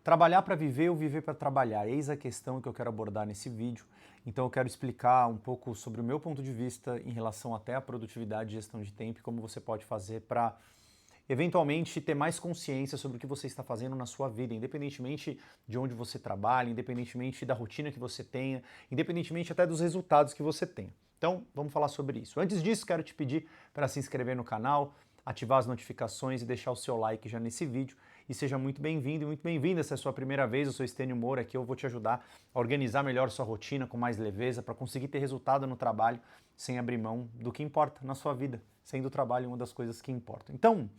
Trabalhar para viver ou viver para trabalhar? Eis a questão que eu quero abordar nesse vídeo. Então eu quero explicar um pouco sobre o meu ponto de vista em relação até à produtividade e gestão de tempo e como você pode fazer para eventualmente ter mais consciência sobre o que você está fazendo na sua vida, independentemente de onde você trabalha, independentemente da rotina que você tenha, independentemente até dos resultados que você tenha. Então, vamos falar sobre isso. Antes disso, quero te pedir para se inscrever no canal, ativar as notificações e deixar o seu like já nesse vídeo. E seja muito bem-vindo e muito bem-vinda. Se é a sua primeira vez, eu sou Estênio Moura, aqui eu vou te ajudar a organizar melhor sua rotina com mais leveza, para conseguir ter resultado no trabalho sem abrir mão do que importa na sua vida, sendo o trabalho uma das coisas que importam. Então,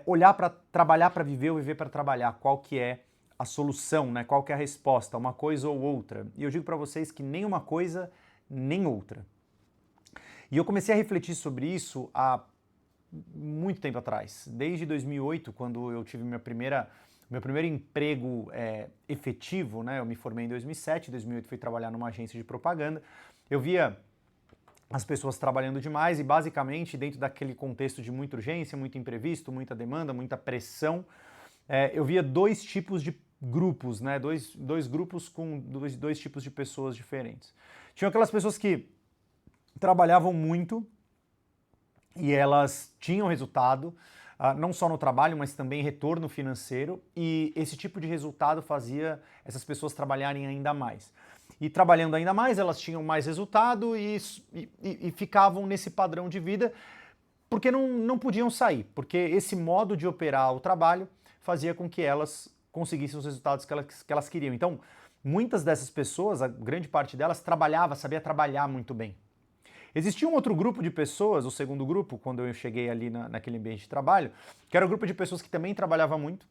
olhar para trabalhar para viver ou viver para trabalhar, qual que é a solução, né? Qual que é a resposta, uma coisa ou outra. E eu digo para vocês que nem uma coisa, nem outra. E eu comecei a refletir sobre isso há muito tempo atrás, desde 2008, quando eu tive meu primeiro emprego efetivo, né? Eu me formei em 2007, em 2008 fui trabalhar numa agência de propaganda. Eu via as pessoas trabalhando demais e basicamente dentro daquele contexto de muita urgência, muito imprevisto, muita demanda, muita pressão, eu via dois tipos de grupos, né? Dois grupos com dois tipos de pessoas diferentes. Tinham aquelas pessoas que trabalhavam muito e elas tinham resultado, não só no trabalho, mas também retorno financeiro, e esse tipo de resultado fazia essas pessoas trabalharem ainda mais. E trabalhando ainda mais, elas tinham mais resultado e ficavam nesse padrão de vida porque não podiam sair, porque esse modo de operar o trabalho fazia com que elas conseguissem os resultados que elas queriam. Então, muitas dessas pessoas, a grande parte delas, sabia trabalhar muito bem. Existia um outro grupo de pessoas, o segundo grupo, quando eu cheguei ali naquele ambiente de trabalho, que era um grupo de pessoas que também trabalhava muito,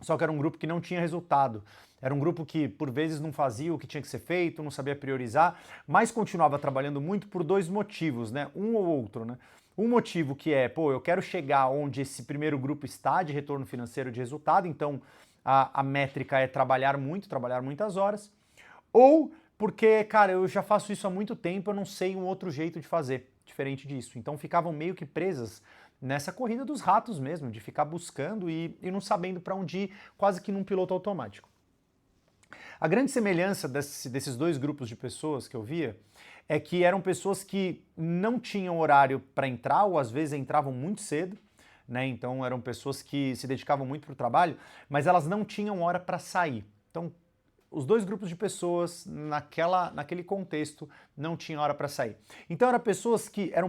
só que era um grupo que não tinha resultado. Era um grupo que, por vezes, não fazia o que tinha que ser feito, não sabia priorizar, mas continuava trabalhando muito por dois motivos, né? Um ou outro, né? Um motivo que é, eu quero chegar onde esse primeiro grupo está de retorno financeiro de resultado, então a métrica é trabalhar muito, trabalhar muitas horas, ou porque, cara, eu já faço isso há muito tempo, eu não sei um outro jeito de fazer, diferente disso. Então ficavam meio que presas nessa corrida dos ratos mesmo, de ficar buscando e não sabendo para onde ir, quase que num piloto automático. A grande semelhança desses dois grupos de pessoas que eu via é que eram pessoas que não tinham horário para entrar, ou às vezes entravam muito cedo, né? Então eram pessoas que se dedicavam muito para o trabalho, mas elas não tinham hora para sair. Então, os dois grupos de pessoas naquele contexto não tinham hora para sair. Então eram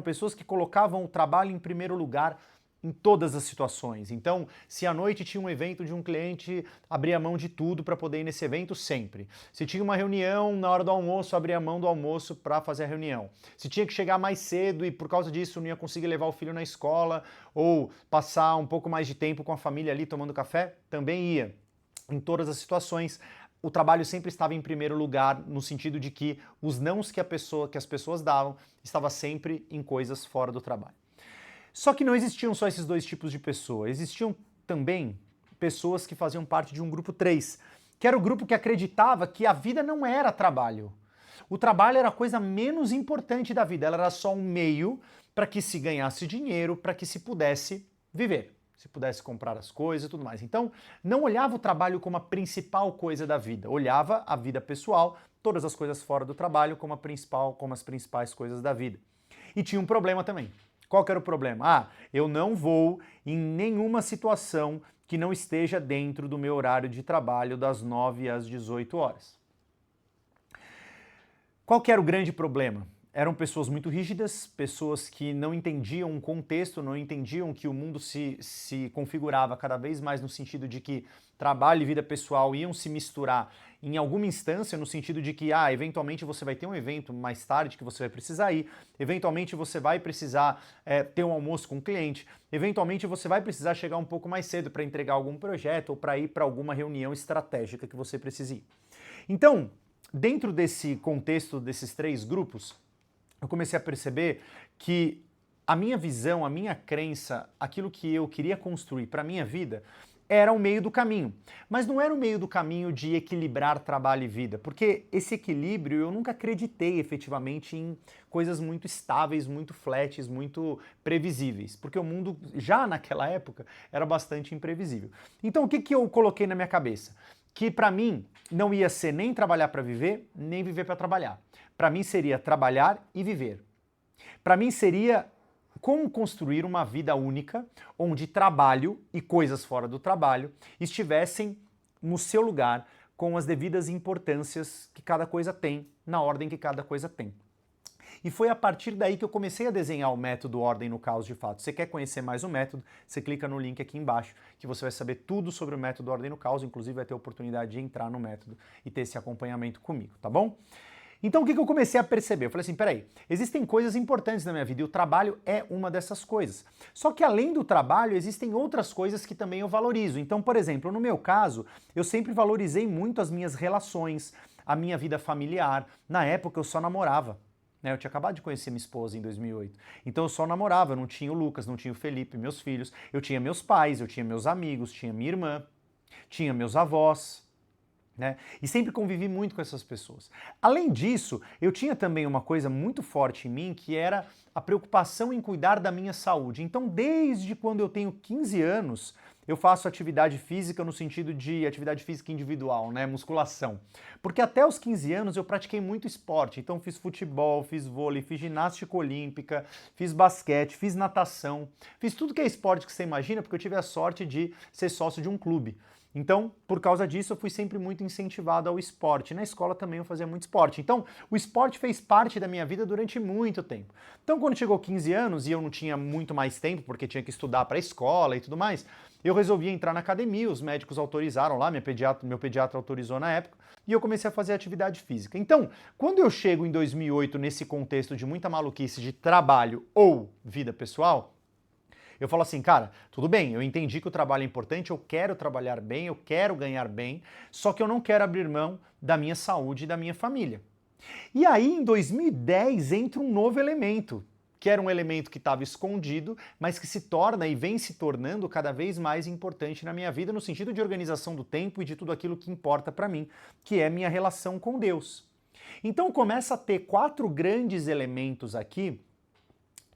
pessoas que colocavam o trabalho em primeiro lugar em todas as situações. Então, se à noite tinha um evento de um cliente, abria mão de tudo para poder ir nesse evento sempre. Se tinha uma reunião na hora do almoço, abria mão do almoço para fazer a reunião. Se tinha que chegar mais cedo e por causa disso não ia conseguir levar o filho na escola ou passar um pouco mais de tempo com a família ali tomando café, também ia. Em todas as situações, o trabalho sempre estava em primeiro lugar, no sentido de que os nãos que as pessoas davam estava sempre em coisas fora do trabalho. Só que não existiam só esses dois tipos de pessoa, existiam também pessoas que faziam parte de um grupo 3, que era o grupo que acreditava que a vida não era trabalho. O trabalho era a coisa menos importante da vida, ela era só um meio para que se ganhasse dinheiro, para que se pudesse viver, se pudesse comprar as coisas e tudo mais. Então, não olhava o trabalho como a principal coisa da vida, olhava a vida pessoal, todas as coisas fora do trabalho como as principais coisas da vida. E tinha um problema também. Qual que era o problema? Eu não vou em nenhuma situação que não esteja dentro do meu horário de trabalho das 9 às 18 horas. Qual que era o grande problema? Eram pessoas muito rígidas, pessoas que não entendiam o contexto, não entendiam que o mundo se configurava cada vez mais no sentido de que trabalho e vida pessoal iam se misturar em alguma instância, no sentido de que, eventualmente você vai ter um evento mais tarde que você vai precisar ir, eventualmente você vai precisar ter um almoço com um cliente, eventualmente você vai precisar chegar um pouco mais cedo para entregar algum projeto ou para ir para alguma reunião estratégica que você precise ir. Então, dentro desse contexto desses três grupos, eu comecei a perceber que a minha visão, a minha crença, aquilo que eu queria construir para a minha vida, era o meio do caminho. Mas não era o meio do caminho de equilibrar trabalho e vida, porque esse equilíbrio eu nunca acreditei efetivamente em coisas muito estáveis, muito flats, muito previsíveis, porque o mundo já naquela época era bastante imprevisível. Então o que eu coloquei na minha cabeça? Que para mim não ia ser nem trabalhar para viver, nem viver para trabalhar. Para mim seria trabalhar e viver. Para mim seria como construir uma vida única, onde trabalho e coisas fora do trabalho estivessem no seu lugar, com as devidas importâncias que cada coisa tem, na ordem que cada coisa tem. E foi a partir daí que eu comecei a desenhar o método Ordem no Caos de Fato. Você quer conhecer mais o método? Você clica no link aqui embaixo, que você vai saber tudo sobre o método Ordem no Caos, inclusive vai ter a oportunidade de entrar no método e ter esse acompanhamento comigo, tá bom? Então o que eu comecei a perceber? Eu falei assim, peraí, existem coisas importantes na minha vida e o trabalho é uma dessas coisas. Só que além do trabalho, existem outras coisas que também eu valorizo. Então, por exemplo, no meu caso, eu sempre valorizei muito as minhas relações, a minha vida familiar. Na época eu só namorava. Eu tinha acabado de conhecer minha esposa em 2008. Então eu só namorava, eu não tinha o Lucas, não tinha o Felipe, meus filhos. Eu tinha meus pais, eu tinha meus amigos, tinha minha irmã, tinha meus avós. E sempre convivi muito com essas pessoas. Além disso, eu tinha também uma coisa muito forte em mim, que era a preocupação em cuidar da minha saúde. Então, desde quando eu tenho 15 anos, eu faço atividade física no sentido de atividade física individual, musculação. Porque até os 15 anos eu pratiquei muito esporte. Então, fiz futebol, fiz vôlei, fiz ginástica olímpica, fiz basquete, fiz natação, fiz tudo que é esporte que você imagina, porque eu tive a sorte de ser sócio de um clube. Então, por causa disso, eu fui sempre muito incentivado ao esporte. Na escola também eu fazia muito esporte. Então, o esporte fez parte da minha vida durante muito tempo. Então, quando chegou 15 anos e eu não tinha muito mais tempo, porque tinha que estudar para a escola e tudo mais, eu resolvi entrar na academia, os médicos autorizaram lá, meu pediatra autorizou na época, e eu comecei a fazer atividade física. Então, quando eu chego em 2008 nesse contexto de muita maluquice de trabalho ou vida pessoal, eu falo assim, cara, tudo bem, eu entendi que o trabalho é importante, eu quero trabalhar bem, eu quero ganhar bem, só que eu não quero abrir mão da minha saúde e da minha família. E aí, em 2010, entra um novo elemento, que era um elemento que estava escondido, mas que se torna e vem se tornando cada vez mais importante na minha vida, no sentido de organização do tempo e de tudo aquilo que importa para mim, que é minha relação com Deus. Então começa a ter 4 grandes elementos aqui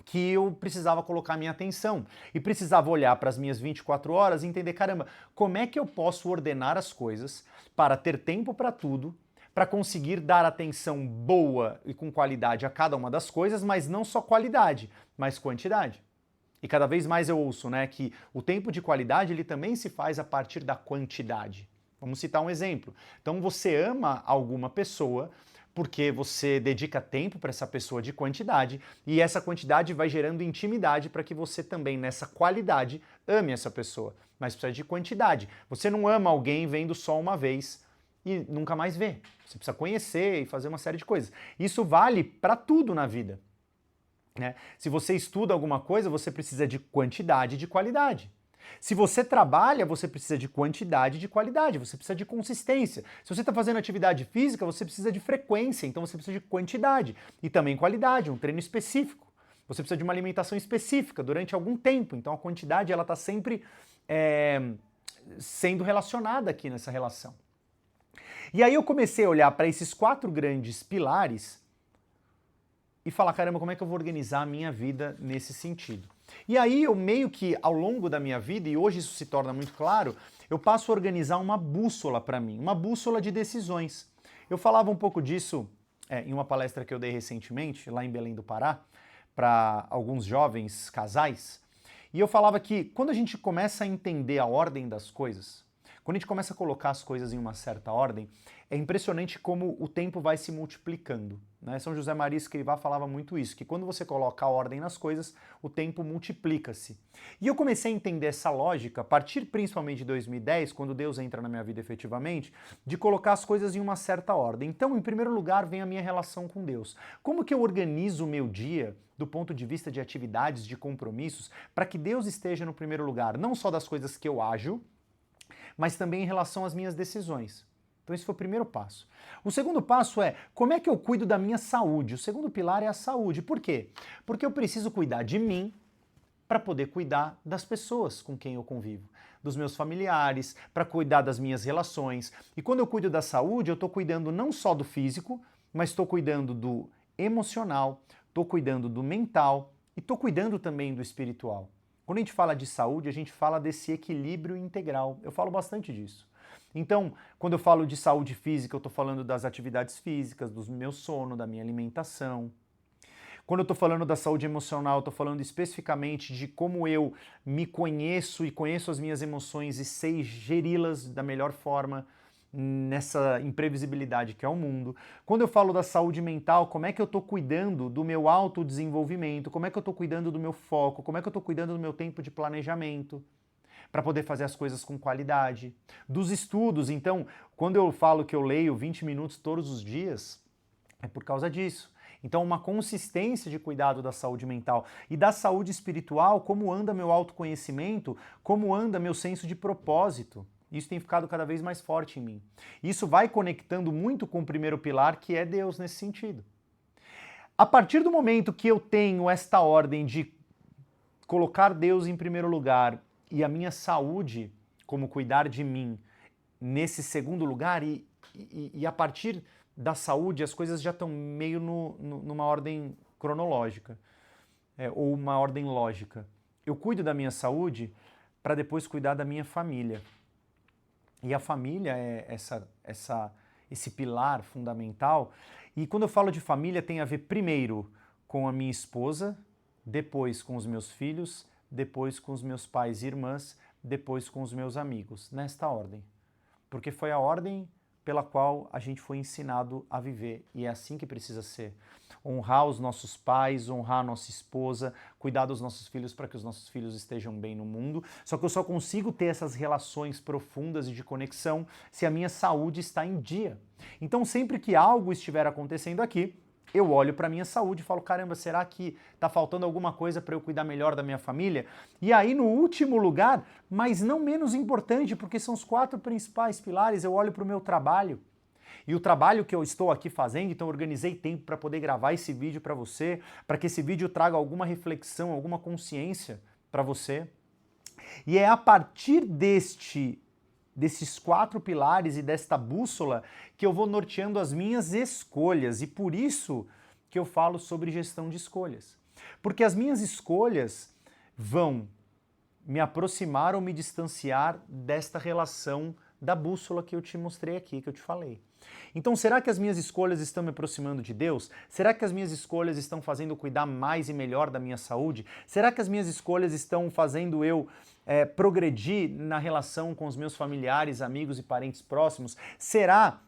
que eu precisava colocar minha atenção e precisava olhar para as minhas 24 horas e entender, caramba, como é que eu posso ordenar as coisas para ter tempo para tudo, para conseguir dar atenção boa e com qualidade a cada uma das coisas, mas não só qualidade, mas quantidade. E cada vez mais eu ouço, que o tempo de qualidade ele também se faz a partir da quantidade. Vamos citar um exemplo. Então você ama alguma pessoa porque você dedica tempo para essa pessoa de quantidade e essa quantidade vai gerando intimidade para que você também, nessa qualidade, ame essa pessoa. Mas precisa de quantidade. Você não ama alguém vendo só uma vez e nunca mais vê. Você precisa conhecer e fazer uma série de coisas. Isso vale para tudo na vida. Se você estuda alguma coisa, você precisa de quantidade e de qualidade. Se você trabalha, você precisa de quantidade e de qualidade, você precisa de consistência. Se você está fazendo atividade física, você precisa de frequência, então você precisa de quantidade e também qualidade, um treino específico. Você precisa de uma alimentação específica durante algum tempo, então a quantidade ela está sempre sendo relacionada aqui nessa relação. E aí eu comecei a olhar para esses 4 grandes pilares e falar, caramba, como é que eu vou organizar a minha vida nesse sentido? E aí eu meio que, ao longo da minha vida, e hoje isso se torna muito claro, eu passo a organizar uma bússola para mim, uma bússola de decisões. Eu falava um pouco disso em uma palestra que eu dei recentemente, lá em Belém do Pará, para alguns jovens casais, e eu falava que quando a gente começa a entender a ordem das coisas, quando a gente começa a colocar as coisas em uma certa ordem, é impressionante como o tempo vai se multiplicando. São José Maria Escrivá falava muito isso, que quando você coloca a ordem nas coisas, o tempo multiplica-se. E eu comecei a entender essa lógica, a partir principalmente de 2010, quando Deus entra na minha vida efetivamente, de colocar as coisas em uma certa ordem. Então, em primeiro lugar, vem a minha relação com Deus. Como que eu organizo o meu dia do ponto de vista de atividades, de compromissos, para que Deus esteja no primeiro lugar, não só das coisas que eu ajo, mas também em relação às minhas decisões. Então esse foi o primeiro passo. O segundo passo é, como é que eu cuido da minha saúde? O segundo pilar é a saúde. Por quê? Porque eu preciso cuidar de mim, para poder cuidar das pessoas com quem eu convivo, dos meus familiares, para cuidar das minhas relações. E quando eu cuido da saúde, eu estou cuidando não só do físico, mas estou cuidando do emocional, estou cuidando do mental e estou cuidando também do espiritual. Quando a gente fala de saúde, a gente fala desse equilíbrio integral. Eu falo bastante disso. Então, quando eu falo de saúde física, eu estou falando das atividades físicas, do meu sono, da minha alimentação. Quando eu estou falando da saúde emocional, eu estou falando especificamente de como eu me conheço e conheço as minhas emoções e sei geri-las da melhor forma nessa imprevisibilidade que é o mundo. Quando eu falo da saúde mental, como é que eu estou cuidando do meu autodesenvolvimento, como é que eu estou cuidando do meu foco, como é que eu estou cuidando do meu tempo de planejamento para poder fazer as coisas com qualidade. Dos estudos, então, quando eu falo que eu leio 20 minutos todos os dias, é por causa disso. Então, uma consistência de cuidado da saúde mental e da saúde espiritual, como anda meu autoconhecimento, como anda meu senso de propósito. Isso tem ficado cada vez mais forte em mim. Isso vai conectando muito com o primeiro pilar, que é Deus nesse sentido. A partir do momento que eu tenho esta ordem de colocar Deus em primeiro lugar e a minha saúde, como cuidar de mim, nesse segundo lugar, e a partir da saúde, as coisas já estão meio numa ordem cronológica, ou uma ordem lógica. Eu cuido da minha saúde para depois cuidar da minha família. E a família é esse pilar fundamental. E quando eu falo de família, tem a ver primeiro com a minha esposa, depois com os meus filhos, depois com os meus pais e irmãs, depois com os meus amigos, nesta ordem. Porque foi a ordem pela qual a gente foi ensinado a viver, e é assim que precisa ser. Honrar os nossos pais, honrar a nossa esposa, cuidar dos nossos filhos para que os nossos filhos estejam bem no mundo. Só que eu só consigo ter essas relações profundas e de conexão se a minha saúde está em dia. Então, sempre que algo estiver acontecendo aqui, eu olho para a minha saúde e falo, caramba, será que está faltando alguma coisa para eu cuidar melhor da minha família? E aí, no último lugar, mas não menos importante, porque são os 4 principais pilares, eu olho para o meu trabalho. E o trabalho que eu estou aqui fazendo, então eu organizei tempo para poder gravar esse vídeo para você, para que esse vídeo traga alguma reflexão, alguma consciência para você. E é a partir desses 4 pilares e desta bússola que eu vou norteando as minhas escolhas, e por isso que eu falo sobre gestão de escolhas. Porque as minhas escolhas vão me aproximar ou me distanciar desta relação da bússola que eu te mostrei aqui, que eu te falei. Então, será que as minhas escolhas estão me aproximando de Deus? Será que as minhas escolhas estão fazendo eu cuidar mais e melhor da minha saúde? Será que as minhas escolhas estão fazendo eu progredir na relação com os meus familiares, amigos e parentes próximos? Será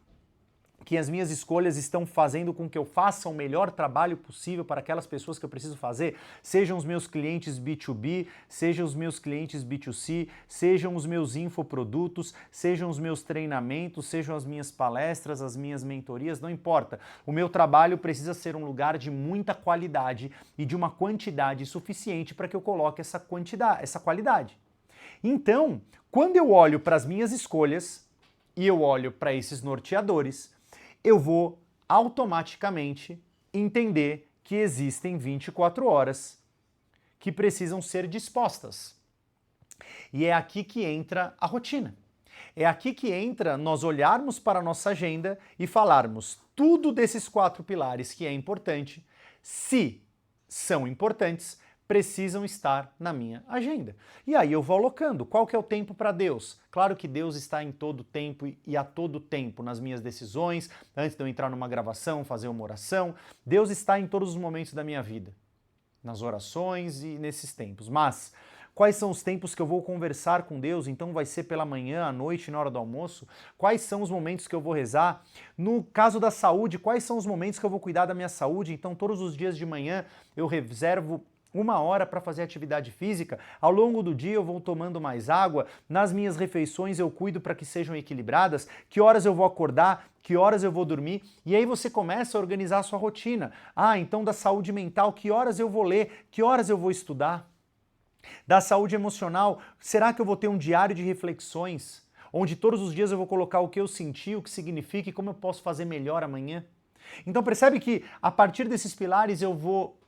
que as minhas escolhas estão fazendo com que eu faça o melhor trabalho possível para aquelas pessoas que eu preciso fazer? Sejam os meus clientes B2B, sejam os meus clientes B2C, sejam os meus infoprodutos, sejam os meus treinamentos, sejam as minhas palestras, as minhas mentorias, não importa. O meu trabalho precisa ser um lugar de muita qualidade e de uma quantidade suficiente para que eu coloque essa qualidade. Então, quando eu olho para as minhas escolhas e eu olho para esses norteadores, eu vou automaticamente entender que existem 24 horas que precisam ser dispostas. E é aqui que entra a rotina. É aqui que entra nós olharmos para a nossa agenda e falarmos tudo desses 4 pilares que é importante, se são importantes, precisam estar na minha agenda. E aí eu vou alocando. Qual que é o tempo para Deus? Claro que Deus está em todo tempo e a todo tempo nas minhas decisões, antes de eu entrar numa gravação, fazer uma oração. Deus está em todos os momentos da minha vida, nas orações e nesses tempos. Mas quais são os tempos que eu vou conversar com Deus? Então vai ser pela manhã, à noite, na hora do almoço? Quais são os momentos que eu vou rezar? No caso da saúde, quais são os momentos que eu vou cuidar da minha saúde? Então todos os dias de manhã eu reservo 1 hora para fazer atividade física, ao longo do dia eu vou tomando mais água, nas minhas refeições eu cuido para que sejam equilibradas, que horas eu vou acordar, que horas eu vou dormir, e aí você começa a organizar a sua rotina. Ah, então da saúde mental, que horas eu vou ler, que horas eu vou estudar? Da saúde emocional, será que eu vou ter um diário de reflexões, onde todos os dias eu vou colocar o que eu senti, o que significa e como eu posso fazer melhor amanhã? Então percebe que a partir desses pilares eu vou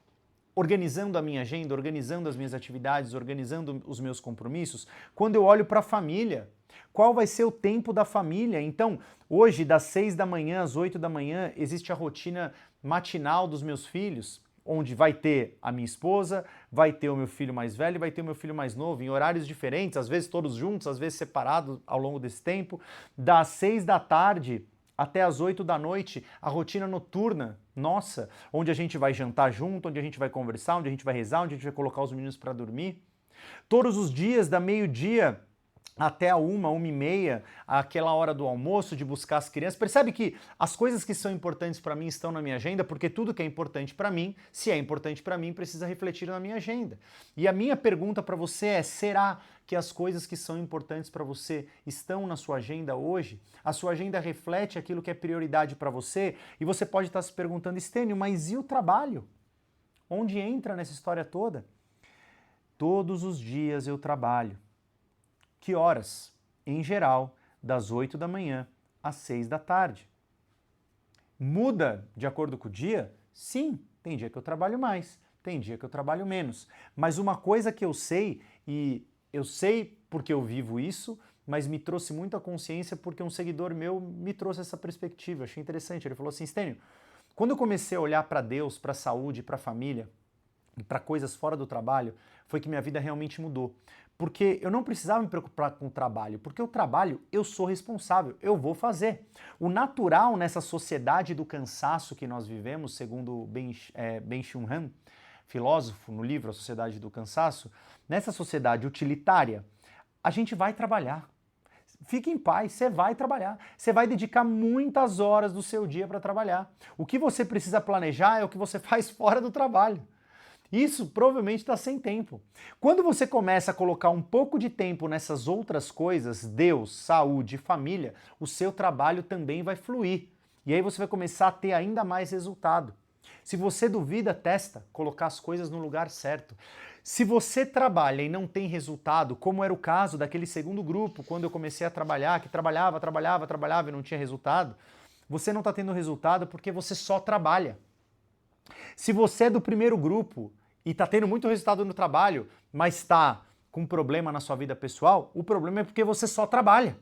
organizando a minha agenda, organizando as minhas atividades, organizando os meus compromissos, quando eu olho para a família. Qual vai ser o tempo da família? Então, hoje, das 6 da manhã às 8 da manhã, existe a rotina matinal dos meus filhos, onde vai ter a minha esposa, vai ter o meu filho mais velho e vai ter o meu filho mais novo, em horários diferentes, às vezes todos juntos, às vezes separados ao longo desse tempo. Das 6 da tarde até as 8 da noite, a rotina noturna nossa, onde a gente vai jantar junto, onde a gente vai conversar, onde a gente vai rezar, onde a gente vai colocar os meninos para dormir. Todos os dias, da meio-dia até a 1h30, aquela hora do almoço, de buscar as crianças. Percebe que as coisas que são importantes para mim estão na minha agenda, porque tudo que é importante para mim, se é importante para mim, precisa refletir na minha agenda. E a minha pergunta para você é, será que as coisas que são importantes para você estão na sua agenda hoje? A sua agenda reflete aquilo que é prioridade para você? E você pode estar se perguntando, Estênio, mas e o trabalho? Onde entra nessa história toda? Todos os dias eu trabalho. Que horas? Em geral, das 8 da manhã às 6 da tarde. Muda de acordo com o dia? Sim, tem dia que eu trabalho mais, tem dia que eu trabalho menos. Mas uma coisa que eu sei, e eu sei porque eu vivo isso, mas me trouxe muita consciência porque um seguidor meu me trouxe essa perspectiva. Eu achei interessante. Ele falou assim, Estênio, quando eu comecei a olhar para Deus, para a saúde, para a família, e para coisas fora do trabalho, foi que minha vida realmente mudou. Porque eu não precisava me preocupar com o trabalho, porque o trabalho eu sou responsável, eu vou fazer. O natural nessa sociedade do cansaço que nós vivemos, segundo Ben-Shun Han, filósofo no livro A Sociedade do Cansaço, nessa sociedade utilitária, a gente vai trabalhar. Fique em paz, você vai trabalhar. Você vai dedicar muitas horas do seu dia para trabalhar. O que você precisa planejar é o que você faz fora do trabalho. Isso provavelmente está sem tempo. Quando você começa a colocar um pouco de tempo nessas outras coisas, Deus, saúde, família, o seu trabalho também vai fluir. E aí você vai começar a ter ainda mais resultado. Se você duvida, testa, colocar as coisas no lugar certo. Se você trabalha e não tem resultado, como era o caso daquele segundo grupo, quando eu comecei a trabalhar, que trabalhava e não tinha resultado, você não está tendo resultado porque você só trabalha. Se você é do primeiro grupo e está tendo muito resultado no trabalho, mas está com problema na sua vida pessoal, o problema é porque você só trabalha.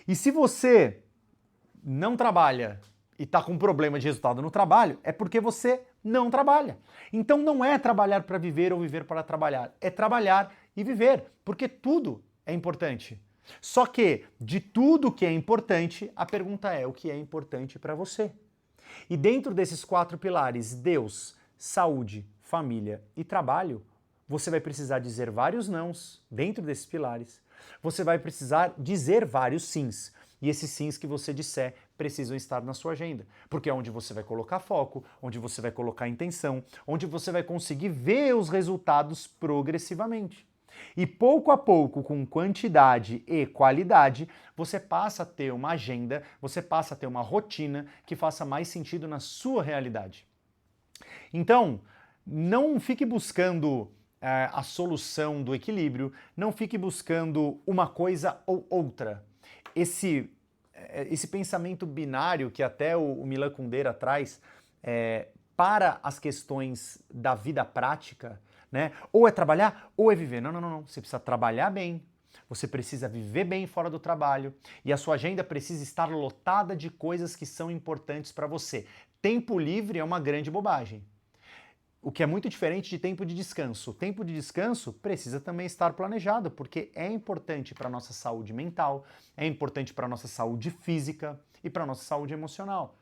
E se você não trabalha e está com problema de resultado no trabalho, é porque você não trabalha. Então não é trabalhar para viver ou viver para trabalhar, é trabalhar e viver, porque tudo é importante. Só que de tudo que é importante, a pergunta é o que é importante para você. E dentro desses 4 pilares, Deus, saúde, família e trabalho, você vai precisar dizer vários nãos dentro desses pilares. Você vai precisar dizer vários sims. E esses sims que você disser precisam estar na sua agenda. Porque é onde você vai colocar foco, onde você vai colocar intenção, onde você vai conseguir ver os resultados progressivamente. E pouco a pouco, com quantidade e qualidade, você passa a ter uma agenda, você passa a ter uma rotina que faça mais sentido na sua realidade. Então, não fique buscando a solução do equilíbrio, não fique buscando uma coisa ou outra. Esse pensamento binário que até o Milan Kundera traz para as questões da vida prática, né? Ou é trabalhar ou é viver. Não, não, não, não. Você precisa trabalhar bem, você precisa viver bem fora do trabalho e a sua agenda precisa estar lotada de coisas que são importantes para você. Tempo livre é uma grande bobagem. O que é muito diferente de tempo de descanso. O tempo de descanso precisa também estar planejado, porque é importante para a nossa saúde mental, é importante para a nossa saúde física e para a nossa saúde emocional.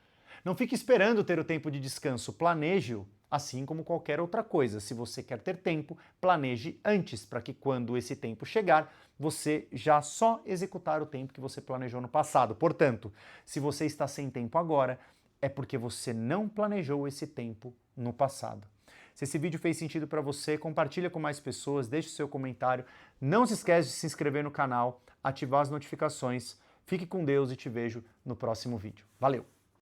Não fique esperando ter o tempo de descanso, planeje-o, assim como qualquer outra coisa. Se você quer ter tempo, planeje antes, para que quando esse tempo chegar, você já só executar o tempo que você planejou no passado. Portanto, se você está sem tempo agora, é porque você não planejou esse tempo no passado. Se esse vídeo fez sentido para você, compartilha com mais pessoas, deixe o seu comentário. Não se esquece de se inscrever no canal, ativar as notificações. Fique com Deus e te vejo no próximo vídeo. Valeu!